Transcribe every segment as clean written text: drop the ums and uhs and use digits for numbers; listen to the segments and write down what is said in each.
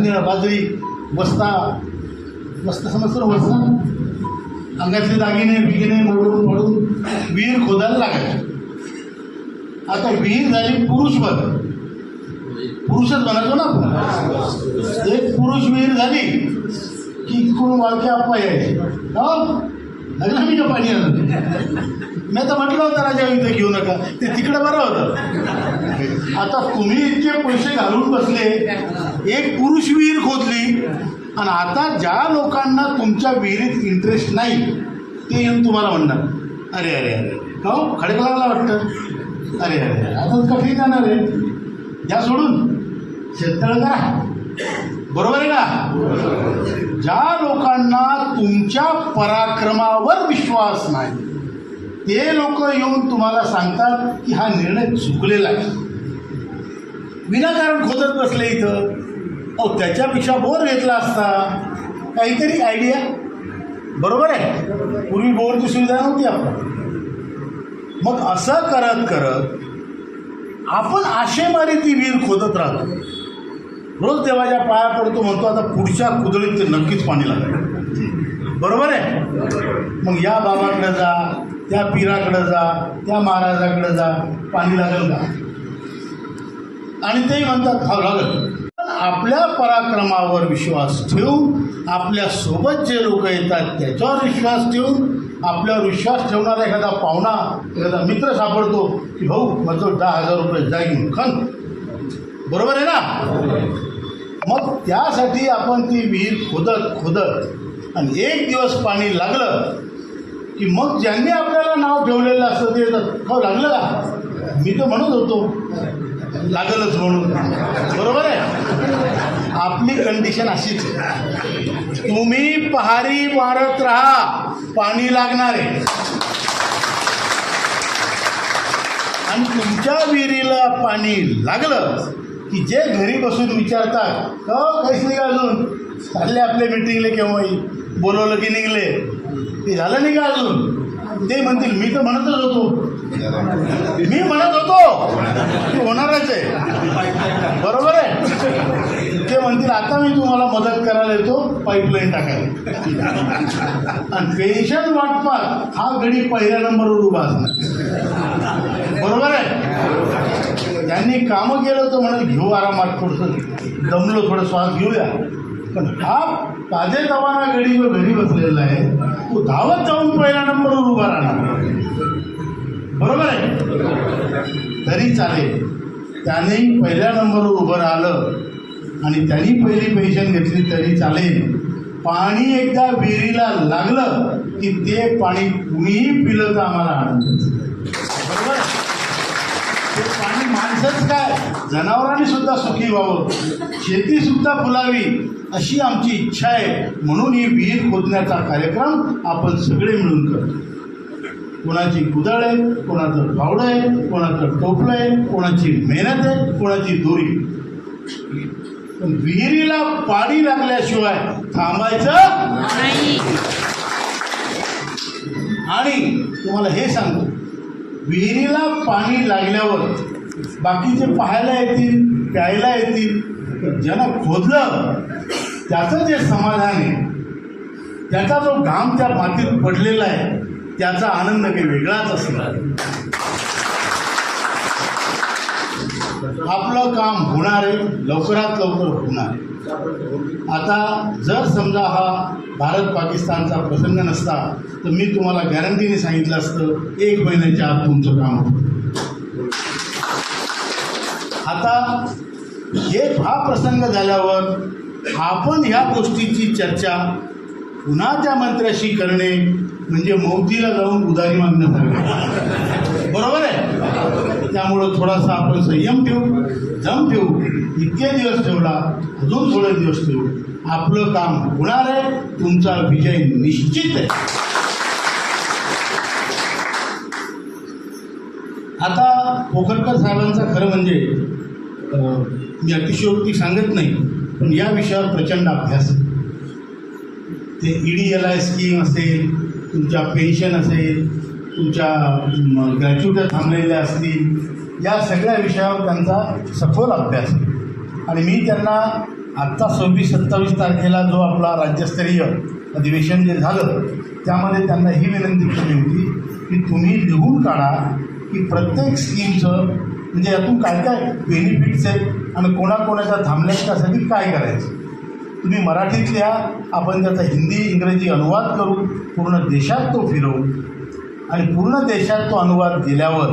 धान्य बाजरी वस्ता समजतं वस्ता अंगातले दागिने बिगिने मोडून विहीर खोदायला लागायचे. आता विहीर झाली पुरुषच बनायचो ना आपण. एक पुरुष विहीर झाली की इकडून वाळके आप्पा यायचे. लग्न मी का पाणी आणलं मी आता म्हटलं होतं राजा इथं घेऊ नका ते तिकडं बरं होतं. आता तुम्ही इतके पैसे घालून बसले एक पुरुष विहीर खोदली आणि आता ज्या लोकांना तुमच्या विहिरीत इंटरेस्ट नाही ते येऊन तुम्हाला म्हणणार अरे अरे अरे का खडकलाला वाटतं अरे अरे आता कधी जाणार आहे ज्या सोडून शेततळ करा. बरोबर आहे का. ज्या लोकांना तुमच्या पराक्रमावर विश्वास नाही ते लोक येऊन तुम्हाला सांगतात की हा निर्णय चुकलेला आहे. विनाकारण खोदत बसले इथं. अहो त्याच्यापेक्षा बोर घेतला असता काहीतरी आयडिया. बरोबर आहे. पूर्वी बोरची सुविधा नव्हती आपण. मग असं करत करत आपण आशेमारी ती विहीर खोदत राहतो. रोज देवाच्या पाया पडतो म्हणतो आता पुढच्या कुदळीत ते नक्कीच पाणी लागेल. बरोबर आहे. मग या बाबाकडे जा त्या पीराकडे जा त्या महाराजाकडे जा पाणी लागेल का. आणि तेही म्हणतात हा लागेल. आपल्या पराक्रमावर विश्वास ठेवून आपल्यासोबत जे लोक येतात त्याच्यावर विश्वास ठेवून आपल्यावर विश्वास ठेवणारा एखादा पाहुणा एखादा मित्र सापडतो की भाऊ माझं 10,000 रुपये जाईन खन. बरोबर आहे ना. मग त्यासाठी आपण ती विहीर खोदत आणि एक दिवस पाणी लागलं की मग ज्यांनी आपल्याला नाव ठेवलेलं असतं ते येतात हो लागलं का मी तर म्हणत होतो लागलच म्हणून. बरोबर आहे. आपली कंडिशन अशीच तुम्ही पहारी मारत राहा पाणी लागणार आहे. आणि तुमच्या विहिरीला पाणी लागलं की जे घरी बसून विचारतात काहीच नाही का अजून चालले आपल्या मिटिंगले केव्हाही बोलवलं की निघले ते झालं नाही का अजून ते म्हणतील मी तर म्हणतच होतो मी म्हणत होतो की होणारच आहे. बरोबर आहे. ते म्हणतील आता मी तुम्हाला मदत करायला येतो पाईपलाईन टाकायला. आणि पेन्शन वाटपात हा गडी पहिल्या नंबरवर उभा असणार. बरोबर आहे. त्यांनी कामं केलं तर म्हणत घेऊ आरामात थोडंसं दमलो थोडं श्वास घेऊया. पण हा ताजे तवाना गडी जो घरी बसलेला आहे तो धावत जाऊन पहिल्या नंबरवर उभा राहणार. बरोबर आहे. तरी चालेल. त्याने पहिल्या नंबरवर उभं राहिलं आणि त्यांनी पहिली पेन्शन घेतली तरी चालेल. पाणी एकदा विहिरीला लागलं की ते पाणी कुणीही पिलं तर आम्हाला आनंद. बरोबर. ते पाणी माणसंच काय जनावरांनी सुद्धा सुखी व्हावं शेतीसुद्धा फुलावी अशी आमची इच्छा आहे. म्हणून ही विहीर खोदण्याचा कार्यक्रम आपण सगळे मिळून करतो. कोणाची कुदळ आहे कोणाचं फावडं आहे कोणाचं टोपलं आहे कोणाची मेहनत आहे कोणाची दोरी. पण विहिरीला पाणी लागल्याशिवाय थांबायचं नाही. आणि तुम्हाला हे सांगतो विहिरीला पाणी लागल्यावर बाकीचे पाहायला येतील प्यायला येतील. ज्यानं खोदलं त्याचं जे समाधान आहे त्याचा जो घाम त्या मातीत पडलेला आहे त्याचा आनंद काही वेगळाच असणार. आपलं काम होणार आहे लवकरात लवकर होणार आहे. आता जर समजा हा भारत पाकिस्तानचा प्रसंग नसता तर मी तुम्हाला गॅरंटीने सांगितलं असतं 1 महिन्याच्या आत तुमचं काम होतं. आता हा प्रसंग झाल्यावर आपण ह्या गोष्टीची चर्चा पुन्हा त्या मंत्र्याशी करणे म्हणजे मौतीला जाऊन उधारी मागण्यासारखे. बरोबर आहे. त्यामुळं थोडासा आपण संयम ठेवू जम ठेवू. इतके दिवस ठेवला अजून थोडे दिवस ठेवू. आपलं काम होणार आहे. तुमचा विजय निश्चित आहे. आता पोखरकर साहेबांचा खरं म्हणजे मी अतिशयोक्ती सांगत नाही पण या विषयावर प्रचंड अभ्यास आहे. ते EDLI स्कीम असेल तुमच्या पेन्शन असेल तुमच्या ग्रॅच्युट्या थांबलेल्या असतील या सगळ्या विषयावर त्यांचा सखोल अभ्यास आहे. आणि मी त्यांना आत्ता 26-27 तारखेला जो आपला राज्यस्तरीय अधिवेशन जे झालं त्यामध्ये त्यांना ही विनंती केली होती की तुम्ही लिहून काढा की प्रत्येक स्कीमचं म्हणजे यातून काय काय बेनिफिट्स आहेत आणि कोणाकोणाच्या थांबल्यात त्यासाठी काय करायचं. तुम्ही मराठीत लिहा, आपण त्याचा हिंदी इंग्रजी अनुवाद करू, पूर्ण देशात तो फिरवू आणि पूर्ण देशात तो अनुवाद गेल्यावर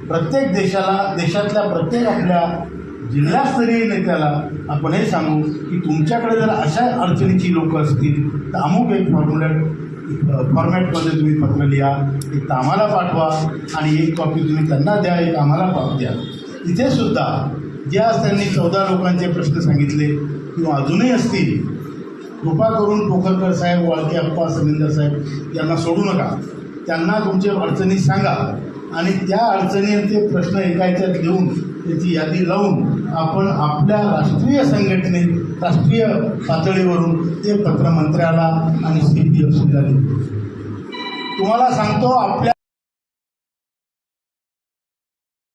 प्रत्येक देशातल्या प्रत्येक आपल्या जिल्हास्तरीय नेत्याला आपण हे सांगू की तुमच्याकडे जर अशा अडचणीची लोक असतील तर अमुक एक फॉर्मॅटमध्ये तुम्ही पत्र लिहा, एक तर आम्हाला पाठवा आणि एक कॉपी तुम्ही त्यांना द्या, एक आम्हाला द्या. इथेसुद्धा जे आज त्यांनी 14 लोकांचे प्रश्न सांगितले किंवा अजूनही असतील, कृपा करून पोखरकर साहेब, वाळके अप्पा, समिंदर साहेब यांना सोडू नका. त्यांना तुमच्या अडचणी सांगा आणि त्या अडचणी ते प्रश्न एका ह्याच्यात लिहून त्याची यादी लावून आपण आपल्या राष्ट्रीय संघटनेत राष्ट्रीय पातळीवरून ते पत्र मंत्र्याला आणि CPFCला लिहू. तुम्हाला सांगतो आपल्या